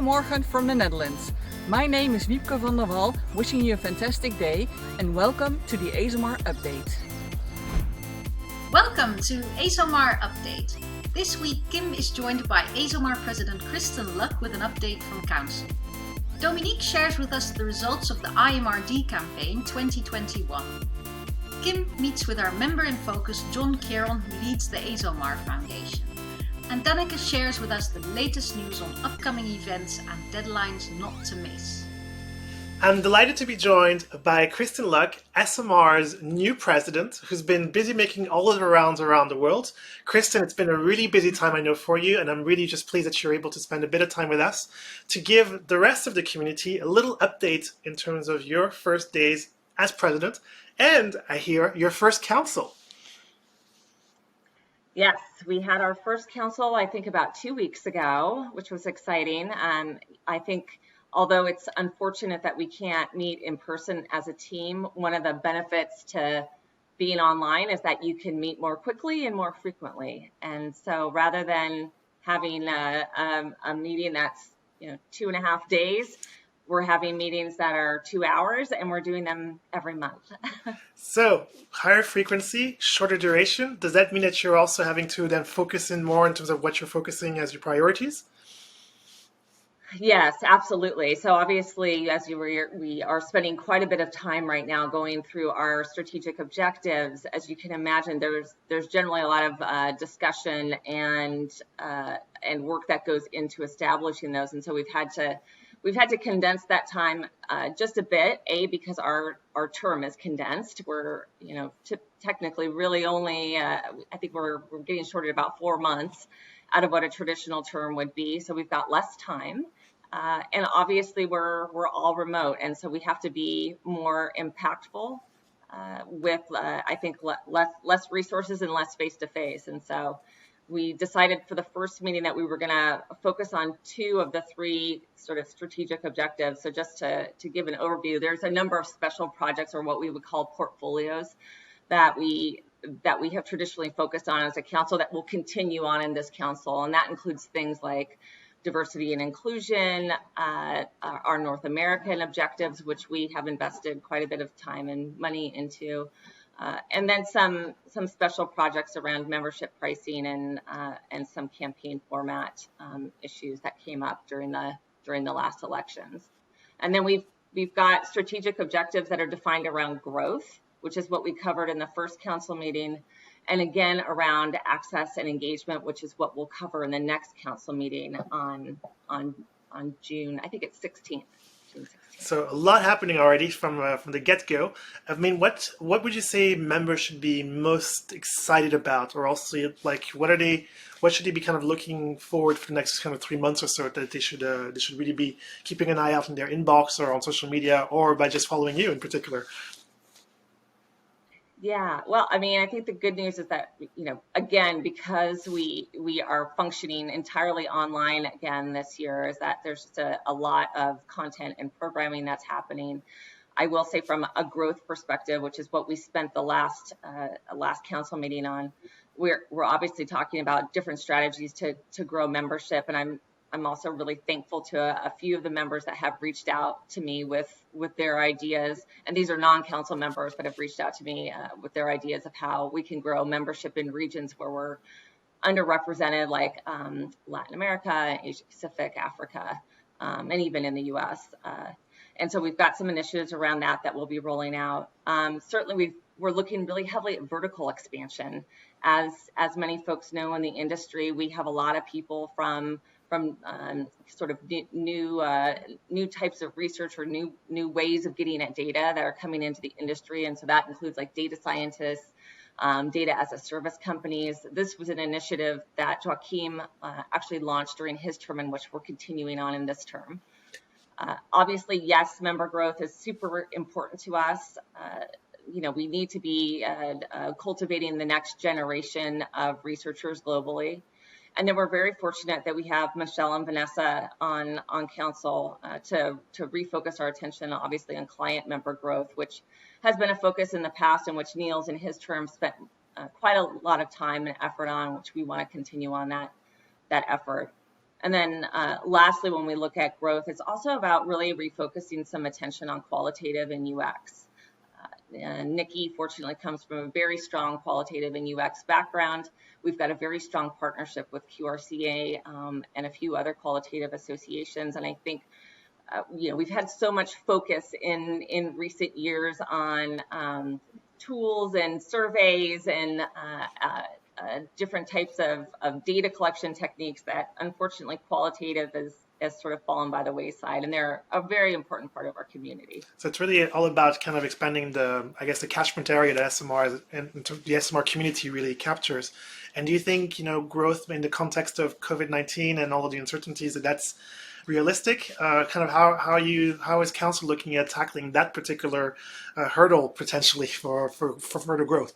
Goedemorgen from the Netherlands. My name is Wiepke van der Wal, wishing you a fantastic day and welcome to the ESOMAR Update. Welcome to ESOMAR Update. This week Kim is joined by ESOMAR President Kristin Luck with an update from Council. Dominique shares with us the results of the IMRD campaign 2021. Kim meets with our member in focus John Caron, who leads the ESOMAR Foundation. And Danica shares with us the latest news on upcoming events and deadlines not to miss. I'm delighted to be joined by Kristin Luck, ESOMAR's new president, who's been busy making all of the rounds around the world. Kristen, it's been a really busy time, I know, for you, and I'm really just pleased that you're able to spend a bit of time with us to give the rest of the community a little update in terms of your first days as president, and I hear your first council. Yes, we had our first council, I think, about 2 weeks ago, which was exciting. I think, although it's unfortunate that we can't meet in person as a team, one of the benefits to being online is that you can meet more quickly and more frequently. And so rather than having a meeting that's 2.5 days, we're having meetings that are 2 hours, and we're doing them every month. So higher frequency, shorter duration. Does that mean that you're also having to then focus in more in terms of what you're focusing as your priorities? Yes, absolutely. So obviously, as we are spending quite a bit of time right now going through our strategic objectives. As you can imagine, there's generally a lot of discussion and work that goes into establishing those, and so we've had to condense that time just a bit. Because our term is condensed. We're technically really only I think we're getting shorted about 4 months out of what a traditional term would be. So we've got less time. And obviously we're all remote, and so we have to be more impactful with I think less resources and less face-to-face. And so we decided for the first meeting that we were going to focus on 2 of the 3 sort of strategic objectives. So just to give an overview, there's a number of special projects, or what we would call portfolios, that we have traditionally focused on as a council that will continue on in this council, and that includes things like diversity and inclusion, our North American objectives, which we have invested quite a bit of time and money into, and then some special projects around membership pricing and some campaign format issues that came up during the last elections. And then we've got strategic objectives that are defined around growth, which is what we covered in the first council meeting, and again around access and engagement, which is what we'll cover in the next council meeting on June, I think it's 16th. June 16th. So a lot happening already from the get-go. I mean, what would you say members should be most excited about, or also like what should they be kind of looking forward for the next kind of 3 months or so that they should really be keeping an eye out in their inbox or on social media, or by just following you in particular? Yeah, well, I mean, I think the good news is that, again, because we are functioning entirely online again this year, is that there's just a lot of content and programming that's happening. I will say from a growth perspective, which is what we spent the last council meeting on, we're obviously talking about different strategies to grow membership, and I'm also really thankful to a few of the members that have reached out to me with their ideas, and these are non-council members that have reached out to me with their ideas of how we can grow membership in regions where we're underrepresented, like Latin America, Asia Pacific, Africa, and even in the US. And so we've got some initiatives around that we'll be rolling out. Certainly we're looking really heavily at vertical expansion. As many folks know in the industry, we have a lot of people from sort of new types of research or new ways of getting at data that are coming into the industry, and so that includes like data scientists, data as a service companies. This was an initiative that Joachim actually launched during his term, and which we're continuing on in this term. Obviously, yes, member growth is super important to us. We need to be cultivating the next generation of researchers globally. And then we're very fortunate that we have Michelle and Vanessa on council to refocus our attention, obviously, on client member growth, which has been a focus in the past, and which Niels in his term spent quite a lot of time and effort on, which we want to continue on that effort. And then lastly, when we look at growth, it's also about really refocusing some attention on qualitative and UX. Nikki, fortunately, comes from a very strong qualitative and UX background. We've got a very strong partnership with QRCA and a few other qualitative associations. And I think, we've had so much focus in recent years on tools and surveys and different types of data collection techniques that unfortunately qualitative has sort of fallen by the wayside, and they're a very important part of our community. So it's really all about kind of expanding the catchment area that SMR and the SMR community really captures. And do you think, growth in the context of COVID-19 and all of the uncertainties, that's realistic? How is council looking at tackling that particular hurdle potentially for further growth?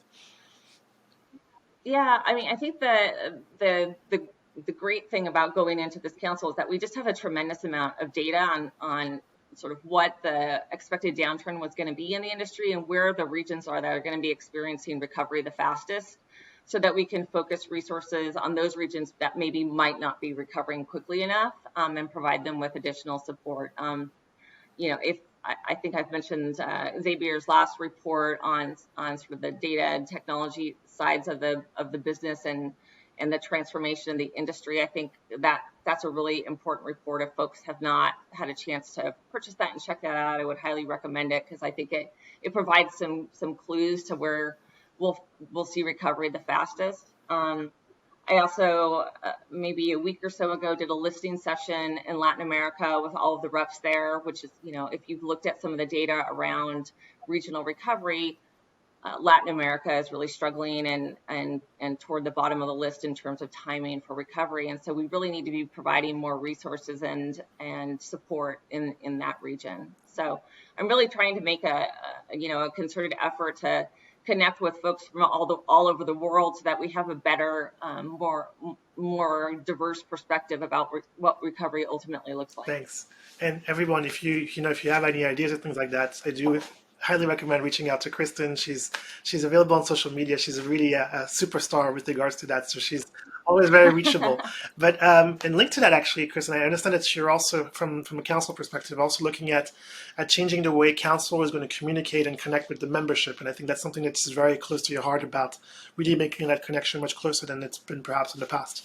Yeah, I mean, I think the great thing about going into this council is that we just have a tremendous amount of data on sort of what the expected downturn was going to be in the industry and where the regions are that are going to be experiencing recovery the fastest, so that we can focus resources on those regions that maybe might not be recovering quickly enough, and provide them with additional support. If I think I've mentioned Xavier's last report on sort of the data and technology sides of the business and the transformation of the industry. I think that's a really important report. If folks have not had a chance to purchase that and check that out, I would highly recommend it, because I think it provides some clues to where we'll see recovery the fastest. I also, maybe a week or so ago, did a listening session in Latin America with all of the reps there, which is, if you've looked at some of the data around regional recovery, Latin America is really struggling and toward the bottom of the list in terms of timing for recovery. And so we really need to be providing more resources and support in that region. So I'm really trying to make a concerted effort to connect with folks from all over the world, so that we have a better, more diverse perspective about what recovery ultimately looks like. Thanks. And everyone, if you have any ideas or things like that, I do highly recommend reaching out to Kristen. She's available on social media. She's really a superstar with regards to that. So she's always very reachable. But and linked to that, actually, Kristen, I understand that you're also, from a council perspective, also looking at changing the way council is going to communicate and connect with the membership. And I think that's something that's very close to your heart, about really making that connection much closer than it's been perhaps in the past.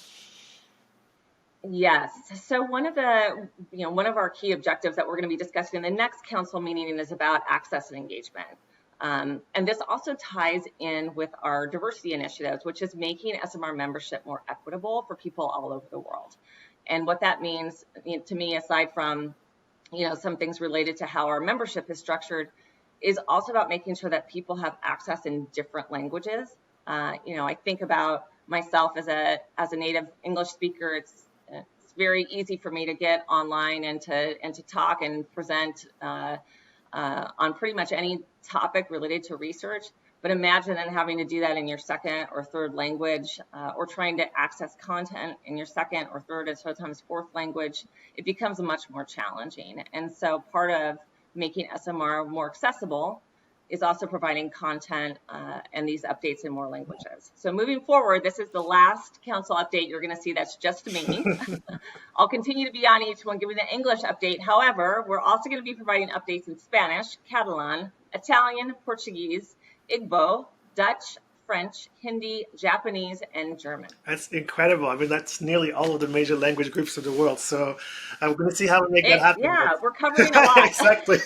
Yes. So one of our key objectives that we're going to be discussing in the next council meeting is about access and engagement. And this also ties in with our diversity initiatives, which is making SMR membership more equitable for people all over the world. And what that means to me, aside from, some things related to how our membership is structured, is also about making sure that people have access in different languages. I think about myself as a native English speaker. It's very easy for me to get online and to talk and present on pretty much any topic related to research. But imagine then having to do that in your second or third language, or trying to access content in your second or third and sometimes fourth language. It becomes much more challenging. And so part of making SMR more accessible is also providing content and these updates in more languages. So moving forward, this is the last council update you're going to see that's just me. I'll continue to be on each one giving the English update. However, we're also going to be providing updates in Spanish, Catalan, Italian, Portuguese, Igbo, Dutch, French, Hindi, Japanese, and German. That's incredible. I mean, that's nearly all of the major language groups of the world. So I'm going to see how we make that happen. Yeah, we're covering a lot. Exactly.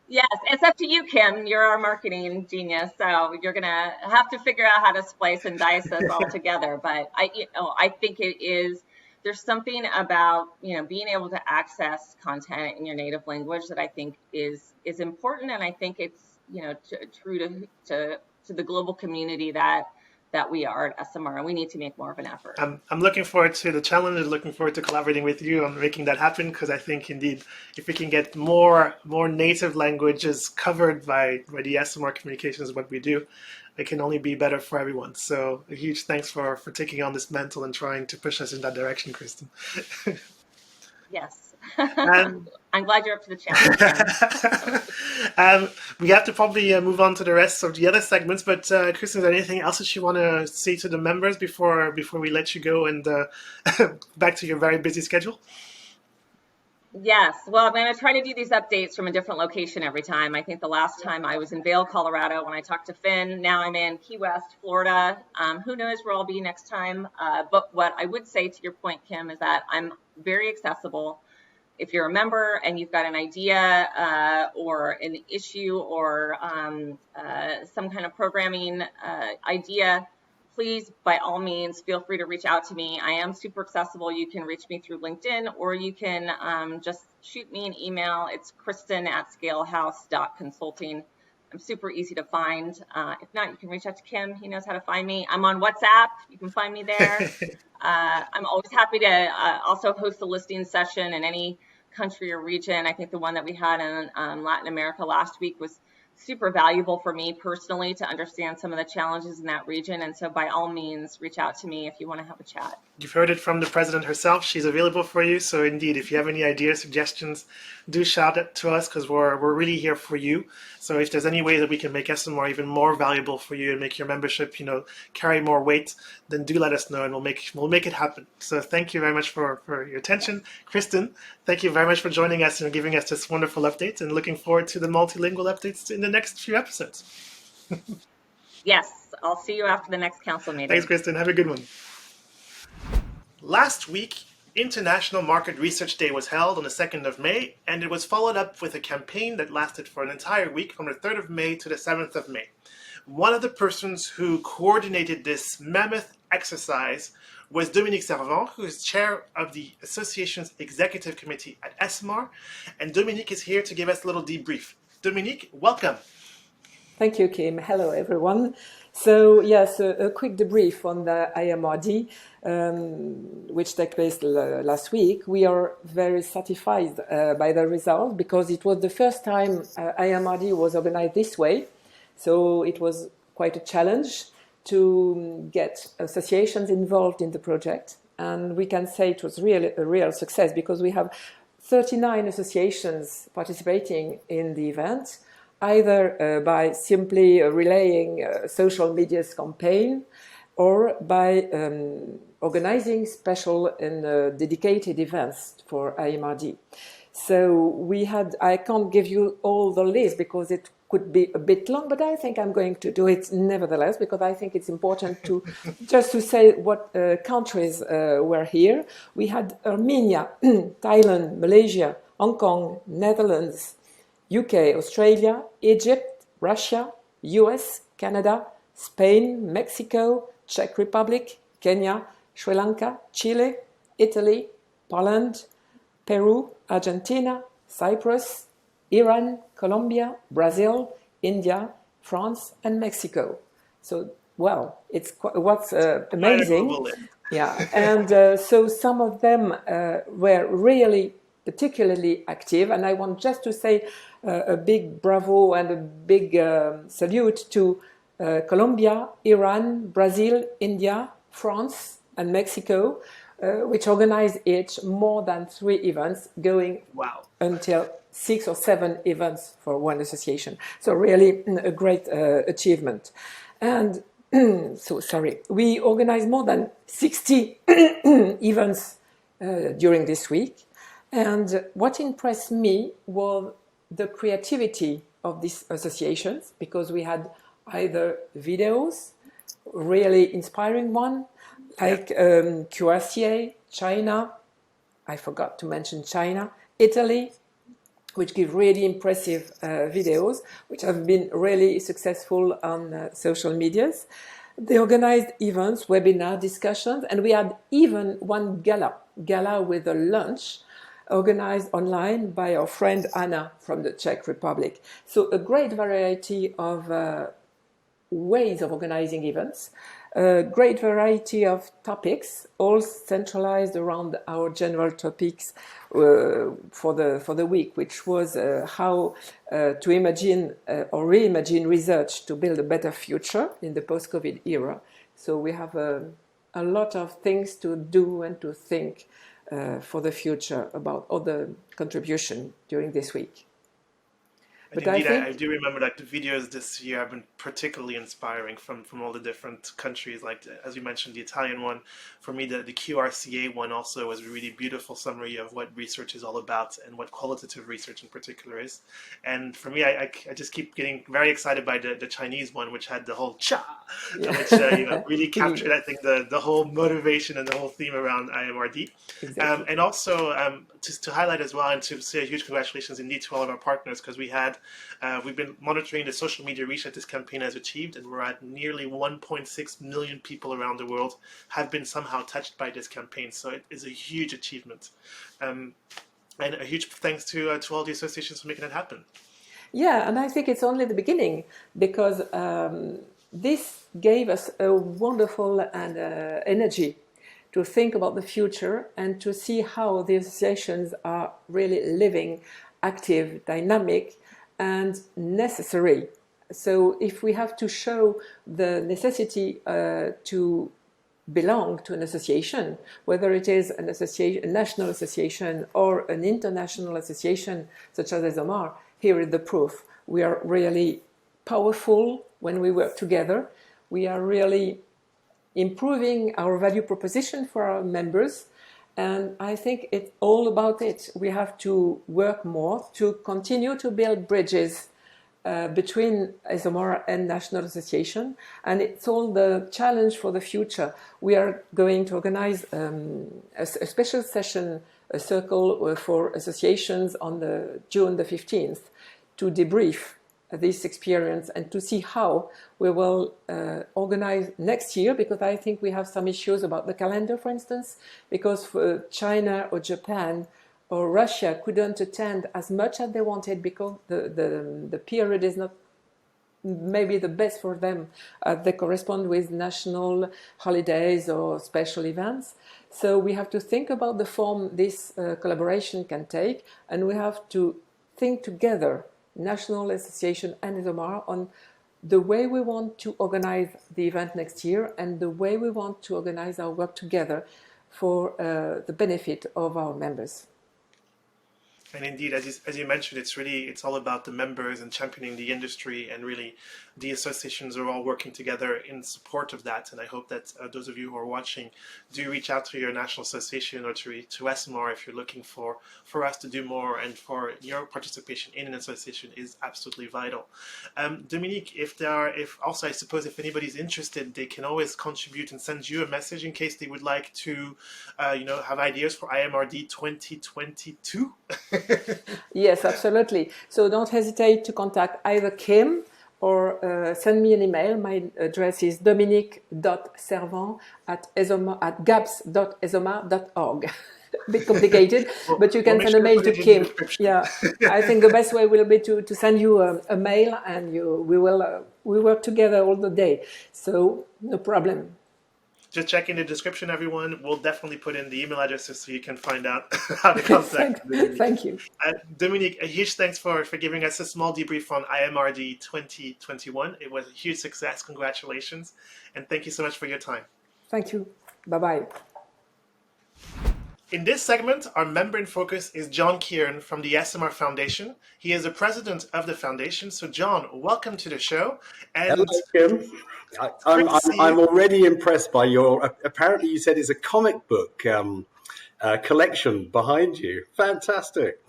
Yes, it's up to you, Kim. You're our marketing genius, so you're gonna have to figure out how to splice and dice this all together. But I think there's something about being able to access content in your native language that I think is important, and I think it's true to the global community that we are at SMR, and we need to make more of an effort. I'm looking forward to the challenge and looking forward to collaborating with you on making that happen, because I think indeed if we can get more native languages covered by the SMR communications, what we do, it can only be better for everyone. So a huge thanks for taking on this mantle and trying to push us in that direction, Kristen. Yes. I'm glad you're up to the challenge, Kim. We have to probably move on to the rest of the other segments, but Kristen, is there anything else that you want to say to the members before we let you go and back to your very busy schedule? Yes, well, I'm going to try to do these updates from a different location every time. I think the last time I was in Vail, Colorado when I talked to Finn. Now I'm in Key West, Florida. Who knows where I'll be next time. But what I would say to your point, Kim, is that I'm very accessible. If you're a member and you've got an idea or an issue or some kind of programming idea, please, by all means, feel free to reach out to me. I am super accessible. You can reach me through LinkedIn, or you can just shoot me an email. It's Kristen@scalehouse.consulting. I'm super easy to find. If not, you can reach out to Kim. He knows how to find me. I'm on WhatsApp. You can find me there. I'm always happy to also host a listing session in any country or region. I think the one that we had in Latin America last week was super valuable for me personally to understand some of the challenges in that region. And so by all means, reach out to me if you want to have a chat. You've heard it from the president herself. She's available for you. So indeed, if you have any ideas, suggestions, do shout it to us, because we're really here for you. So if there's any way that we can make ESOMAR even more valuable for you and make your membership, carry more weight, then do let us know and we'll make it happen. So thank you very much for your attention. Kristen, thank you very much for joining us and giving us this wonderful update, and looking forward to the multilingual updates in the next few episodes. Yes, I'll see you after the next council meeting. Thanks, Kristen. Have a good one. Last week, International Market Research Day was held on the 2nd of May, and it was followed up with a campaign that lasted for an entire week from the 3rd of May to the 7th of May. One of the persons who coordinated this mammoth exercise was Dominique Servant, who is chair of the association's executive committee at ESOMAR, and Dominique is here to give us a little debrief. Dominique, welcome. Thank you, Kim. Hello, everyone. So, yes, a quick debrief on the IMRD, which took place last week. We are very satisfied by the result, because it was the first time IMRD was organized this way. So it was quite a challenge to get associations involved in the project. And we can say it was really a real success, because we have 39 associations participating in the event, either by simply relaying social media's campaign, or by organizing special and dedicated events for IMRD. So I can't give you all the list because it could be a bit long, but I think I'm going to do it nevertheless, because I think it's important to just to say what countries were here. We had Armenia, Thailand, Malaysia, Hong Kong, Netherlands, UK, Australia, Egypt, Russia, US, Canada, Spain, Mexico, Czech Republic, Kenya, Sri Lanka, Chile, Italy, Poland, Peru, Argentina, Cyprus, Iran, Colombia, Brazil, India, France, and Mexico. So, well, what's amazing. Yeah, and so some of them were really particularly active, and I want just to say a big bravo and a big salute to Colombia, Iran, Brazil, India, France, and Mexico, which organized each more than 3 events, going until 6 or 7 events for one association. So really a great achievement. And we organized more than 60 events during this week. And what impressed me was the creativity of these associations, because we had either videos, really inspiring one, like QRCA, China, I forgot to mention China, Italy, which give really impressive videos, which have been really successful on social medias. They organized events, webinar discussions, and we had even one gala with a lunch organized online by our friend Anna from the Czech Republic. So a great variety of ways of organizing events, a great variety of topics, all centralized around our general topics for the week, which was how to imagine or reimagine research to build a better future in the post-COVID era. So we have a lot of things to do and to think for the future about other contribution during this week. And indeed, I do remember like the videos this year have been particularly inspiring from all the different countries. Like, as you mentioned, the Italian one. For me, the QRCA one also was a really beautiful summary of what research is all about and what qualitative research in particular is. And for me, I just keep getting very excited by the Chinese one, which had the whole cha, which really captured, I think, the whole motivation and the whole theme around IMRD. Exactly. And also, just to highlight as well and to say a huge congratulations indeed to all of our partners, because we've been monitoring the social media reach that this campaign has achieved, and we're at nearly 1.6 million people around the world have been somehow touched by this campaign. So it is a huge achievement. And a huge thanks to all the associations for making it happen. Yeah, and I think it's only the beginning, because this gave us a wonderful and energy to think about the future and to see how the associations are really living, active, dynamic, and necessary. So if we have to show the necessity to belong to an association, whether it is an association, a national association or an international association such as ESOMAR, here is the proof. We are really powerful when we work together. We are really improving our value proposition for our members. And I think it's all about it. We have to work more to continue to build bridges between ESOMAR and National Association. And it's all the challenge for the future. We are going to organize a special session, a circle for associations on June the 15th to debrief this experience and to see how we will organize next year, because I think we have some issues about the calendar, for instance, because for China or Japan or Russia couldn't attend as much as they wanted because the period is not maybe the best for them. They correspond with national holidays or special events. So we have to think about the form this collaboration can take, and we have to think together, National Association and ESOMAR, on the way we want to organize the event next year and the way we want to organize our work together for the benefit of our members. And indeed, as you mentioned, it's all about the members and championing the industry, and really the associations are all working together in support of that. And I hope that those of you who are watching do reach out to your national association or to ESOMAR if you're looking for us to do more, and for your participation in an association is absolutely vital. Dominique, if I suppose if anybody's interested, they can always contribute and send you a message in case they would like to, have ideas for IMRD 2022. Yes, absolutely. So don't hesitate to contact either Kim or send me an email. My address is dominique.servant@gaps.esomar.org. A bit complicated, but you can send a mail to Kim. Yeah, I think the best way will be to send you a mail, and we work together all the day. So no problem. Just check in the description, everyone. We'll definitely put in the email addresses so you can find out how to contact. Thank you. Dominique, a huge thanks for giving us a small debrief on IMRD 2021. It was a huge success. Congratulations. And thank you so much for your time. Thank you. Bye-bye. In this segment, our member in focus is John Kieran from the ESOMAR Foundation. He is the president of the foundation. So John, welcome to the show. And hello, Kim. I'm already impressed by apparently you said it's a comic book collection behind you. Fantastic.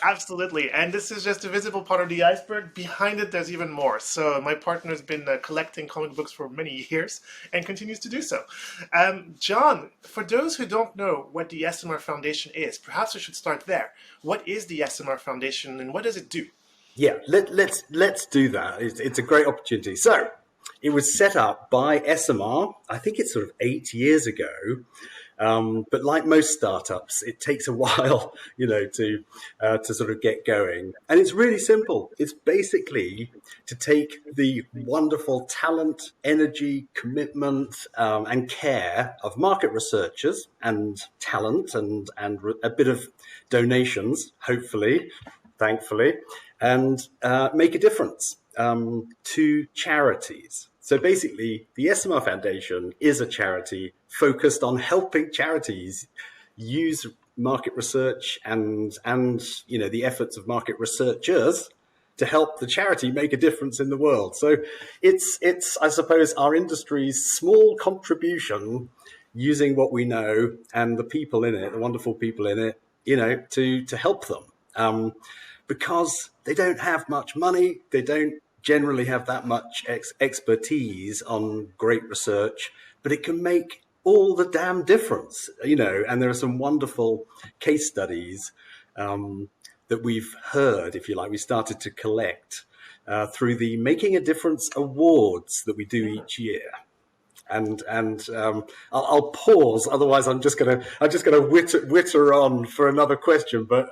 Absolutely. And this is just a visible part of the iceberg. Behind it, there's even more. So my partner has been collecting comic books for many years and continues to do so. John, for those who don't know what the ESOMAR Foundation is, perhaps we should start there. What is the ESOMAR Foundation and what does it do? Yeah, let's do that. It's a great opportunity. So it was set up by ESOMAR, I think it's sort of 8 years ago. But like most startups, it takes a while, to sort of get going. And it's really simple. It's basically to take the wonderful talent, energy, commitment, and care of market researchers and talent and a bit of donations, hopefully, thankfully, and make a difference to charities. So basically, the ESOMAR Foundation is a charity focused on helping charities use market research and the efforts of market researchers to help the charity make a difference in the world. So it's I suppose our industry's small contribution, using what we know and the people in it, the wonderful people in it, to help them, because they don't have much money, they don't generally have that much expertise on great research, but it can make all the damn difference, and there are some wonderful case studies that we've heard, if you like, we started to collect through the Making a Difference Awards that we do each year. And I'll pause, otherwise I'm just gonna witter on for another question, but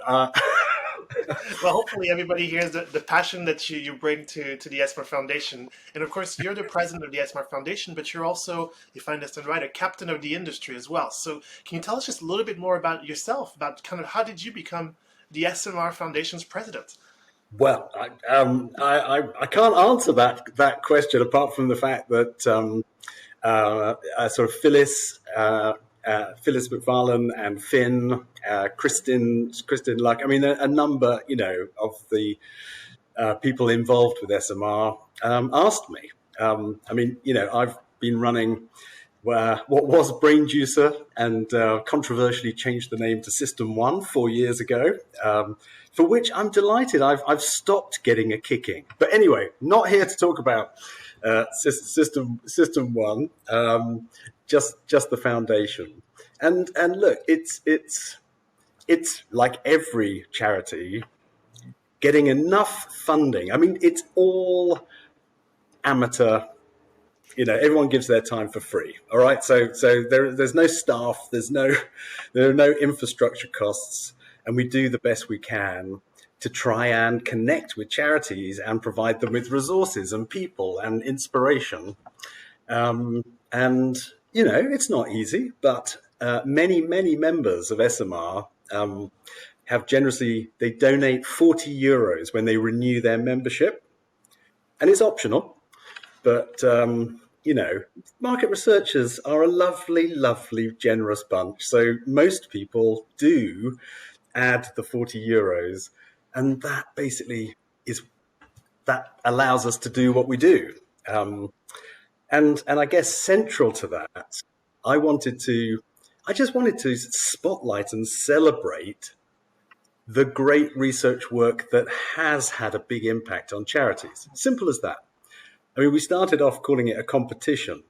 Well, hopefully everybody hears the passion that you bring to the ESOMAR Foundation. And of course, you're the president of the ESOMAR Foundation, but you're also, if I understand right, a captain of the industry as well. So can you tell us just a little bit more about yourself, about kind of how did you become the ESOMAR Foundation's president? Well, I can't answer that question apart from the fact that sort of Phyllis McFarlane and Finn, Kristin Luck. I mean, a number, of the people involved with ESOMAR asked me. I've been running what was Brain Juicer and controversially changed the name to System 1 4 years ago, for which I'm delighted. I've stopped getting a kicking. But anyway, not here to talk about System 1, just the foundation. And look, it's like every charity, getting enough funding. I mean, it's all amateur. Everyone gives their time for free. All right. So there's no staff, there are no infrastructure costs, and we do the best we can to try and connect with charities and provide them with resources and people and inspiration. It's not easy, but many members of ESOMAR have generously, they donate €40 when they renew their membership, and it's optional. But, market researchers are a lovely, lovely, generous bunch. So most people do add the €40, and that basically that allows us to do what we do. And I guess central to that, I just wanted to spotlight and celebrate the great research work that has had a big impact on charities. Simple as that. I mean, we started off calling it a competition,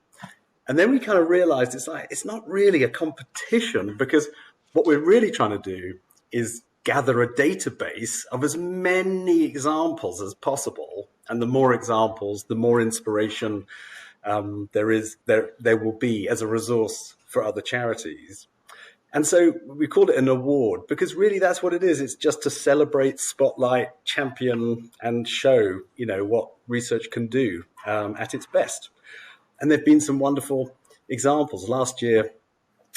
and then we kind of realized it's not really a competition, because what we're really trying to do is gather a database of as many examples as possible. And the more examples, the more inspiration there will be as a resource for other charities. And so we called it an award, because really that's what it is. It's just to celebrate, spotlight, champion, and show, what research can do at its best. And there've been some wonderful examples. Last year,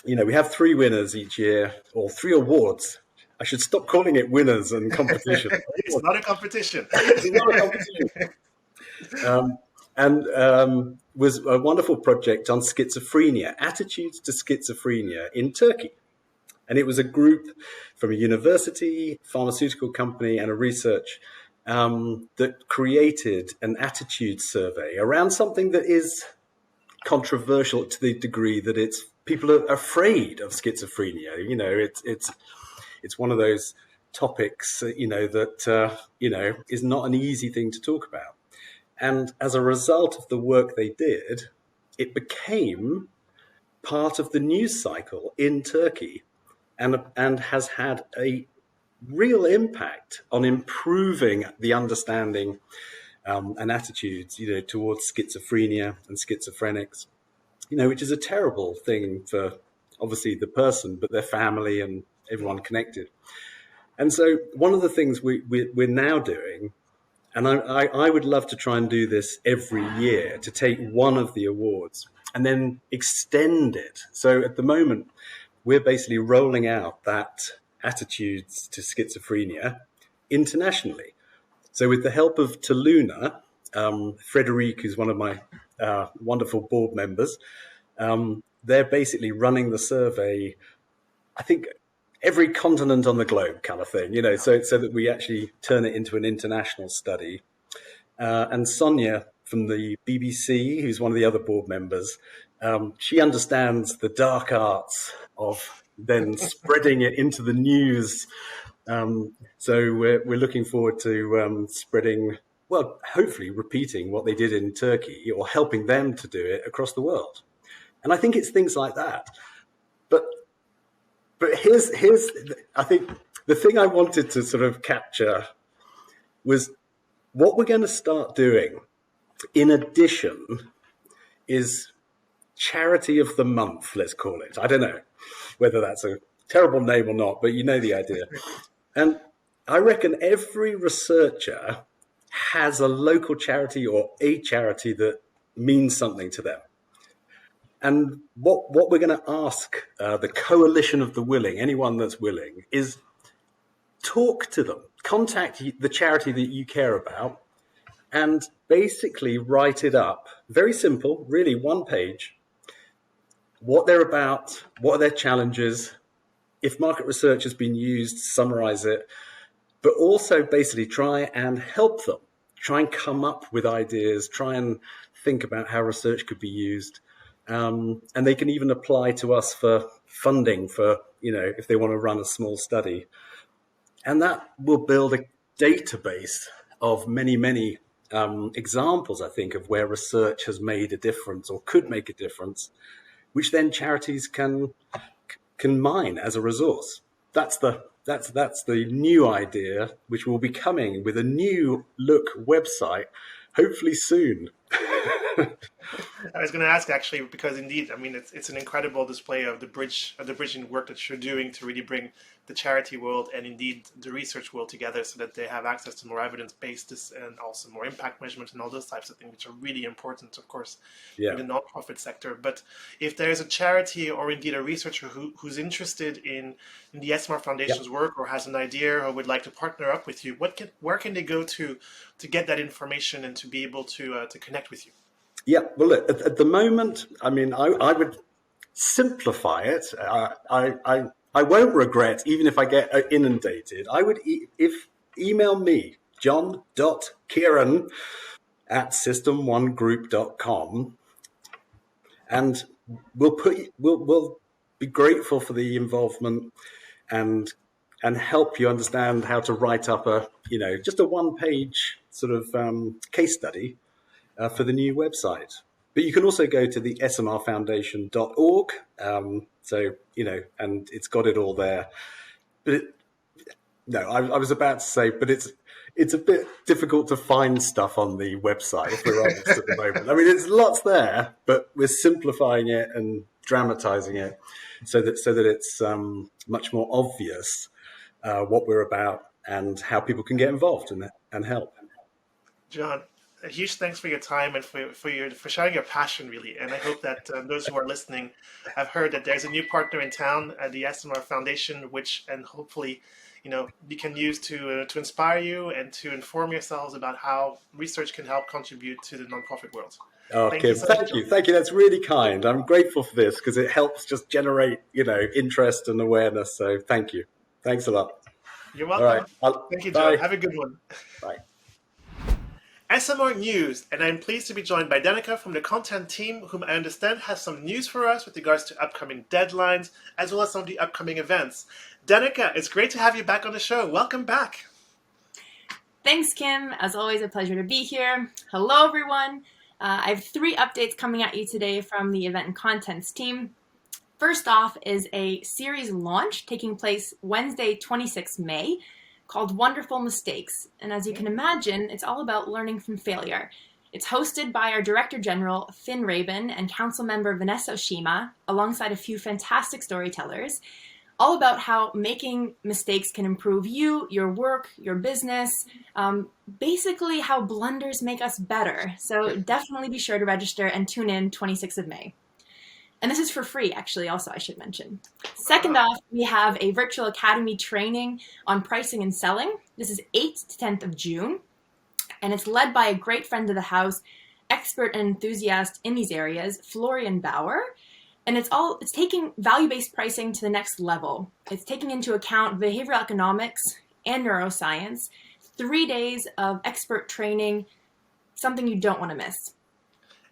we have 3 winners each year, or 3 awards. I should stop calling it winners and competition. It's not a competition. It's not a competition. Was a wonderful project on schizophrenia, attitudes to schizophrenia in Turkey. And it was a group from a university, pharmaceutical company, and a research that created an attitude survey around something that is controversial to the degree that people are afraid of schizophrenia. It's one of those topics, that is not an easy thing to talk about. And as a result of the work they did, it became part of the news cycle in Turkey, and has had a real impact on improving the understanding and attitudes, towards schizophrenia and schizophrenics, which is a terrible thing for obviously the person, but their family and everyone connected. And so one of the things we're now doing, and I would love to try and do this every year, to take one of the awards and then extend it. So at the moment, we're basically rolling out that attitudes to schizophrenia internationally. So with the help of Taluna, Frederic, who's one of my wonderful board members, they're basically running the survey, I think, every continent on the globe kind of thing, so that we actually turn it into an international study. And Sonia from the BBC, who's one of the other board members, she understands the dark arts of then spreading it into the news. So we're looking forward to spreading, well, hopefully repeating what they did in Turkey or helping them to do it across the world. And I think it's things like that. But here's I think the thing I wanted to sort of capture was what we're going to start doing in addition is charity of the month, let's call it. I don't know whether that's a terrible name or not, but you know the idea. And I reckon every researcher has a local charity or a charity that means something to them. And what we're going to ask the coalition of the willing, anyone that's willing, is talk to them, contact the charity that you care about, and basically write it up. Very simple, really, one page. What they're about, what are their challenges, if market research has been used, summarize it, but also basically try and help them, try and come up with ideas, try and think about how research could be used. And they can even apply to us for funding for, if they want to run a small study. And that will build a database of many, many examples, I think, of where research has made a difference or could make a difference, which then charities can mine as a resource. That's the new idea, which will be coming with a new look website, hopefully soon. I was going to ask actually, because indeed, I mean, it's an incredible display of the bridging work that you're doing to really bring the charity world and indeed the research world together so that they have access to more evidence-based and also more impact measurement and all those types of things, which are really important, of course, in the nonprofit sector. But if there's a charity or indeed a researcher who's interested in the ESOMAR Foundation's work or has an idea or would like to partner up with you, where can they go to get that information and to be able to connect with you? Yeah, well, look, at the moment, I mean, I would simplify it. I won't regret, even if I get inundated. I would email me, john.kieran@system1group.com, and we'll be grateful for the involvement and help you understand how to write up just a one-page sort of case study for the new website. But you can also go to the esomarfoundation.org. And it's got it all there. But I was about to say, but it's a bit difficult to find stuff on the website, if we're honest at the moment. I mean, there's lots there, but we're simplifying it and dramatizing it so that it's much more obvious what we're about and how people can get involved and help. John, a huge thanks for your time and for sharing your passion, really. And I hope that those who are listening have heard that there's a new partner in town at the ESOMAR Foundation, and hopefully, you can use to inspire you and to inform yourselves about how research can help contribute to the nonprofit world. Okay, thank you. That's really kind. I'm grateful for this because it helps just generate, interest and awareness. So thank you. Thanks a lot. You're welcome. All right. Thank you, John. Have a good one. Bye. ESOMAR News, and I'm pleased to be joined by Danica from the content team, whom I understand has some news for us with regards to upcoming deadlines, as well as some of the upcoming events. Danica, it's great to have you back on the show. Welcome back. Thanks, Kim. As always, a pleasure to be here. Hello, everyone. I have 3 updates coming at you today from the event and contents team. First off is a series launch taking place Wednesday, 26 May, called Wonderful Mistakes. And as you can imagine, it's all about learning from failure. It's hosted by our Director General, Finn Rabin, and Council Member Vanessa Oshima, alongside a few fantastic storytellers, all about how making mistakes can improve you, your work, your business, basically how blunders make us better. So definitely be sure to register and tune in 26th of May. And this is for free, actually, also, I should mention. Second off, we have a virtual academy training on pricing and selling. This is 8th to 10th of June, and it's led by a great friend of the house, expert and enthusiast in these areas, Florian Bauer. And it's taking value-based pricing to the next level. It's taking into account behavioral economics and neuroscience, 3 days of expert training, something you don't want to miss.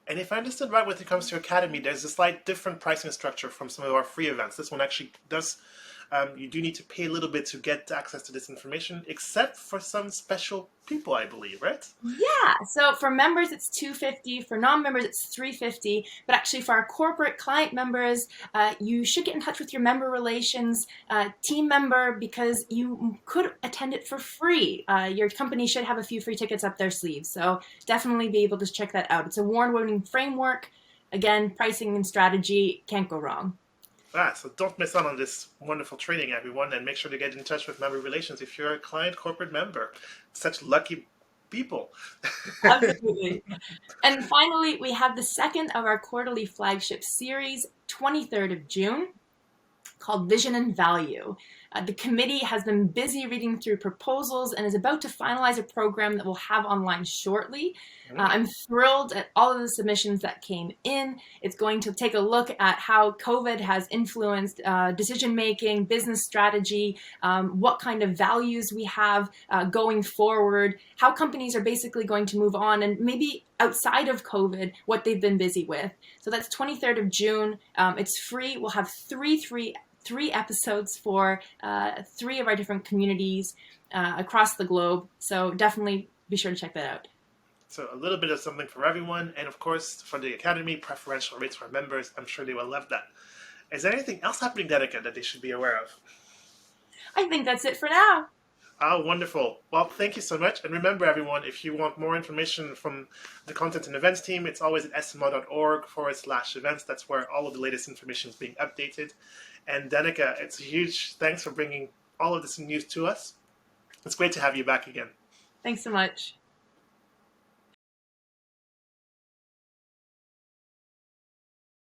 And if I understood right, when it comes to Academy, there's a slight different pricing structure from some of our free events. This one actually does, you do need to pay a little bit to get access to this information, except for some special people, I believe, right? Yeah, so for members it's $250, for non-members it's $350, but actually for our corporate client members, you should get in touch with your member relations team member because you could attend it for free. Your company should have a few free tickets up their sleeves, so definitely be able to check that out. It's a award-winning framework. Again, pricing and strategy can't go wrong. So don't miss out on this wonderful training, everyone, and make sure to get in touch with member relations if you're a client corporate member. Such lucky people. Absolutely. And finally, we have the second of our quarterly flagship series, 23rd of June, called Vision and Value. The committee has been busy reading through proposals and is about to finalize a program that we'll have online shortly. I'm thrilled at all of the submissions that came in. It's going to take a look at how COVID has influenced decision-making, business strategy, what kind of values we have going forward, how companies are basically going to move on, and maybe outside of COVID, what they've been busy with. So that's 23rd of June. It's free. We'll have three episodes for 3 of our different communities across the globe. So definitely be sure to check that out. So a little bit of something for everyone. And of course, for the Academy, preferential rates for members. I'm sure they will love that. Is there anything else happening, Danica, that they should be aware of? I think that's it for now. Oh, wonderful. Well, thank you so much. And remember, everyone, if you want more information from the content and events team, it's always at smr.org/events. That's where all of the latest information is being updated. And Danica, it's a huge thanks for bringing all of this news to us. It's great to have you back again. Thanks so much.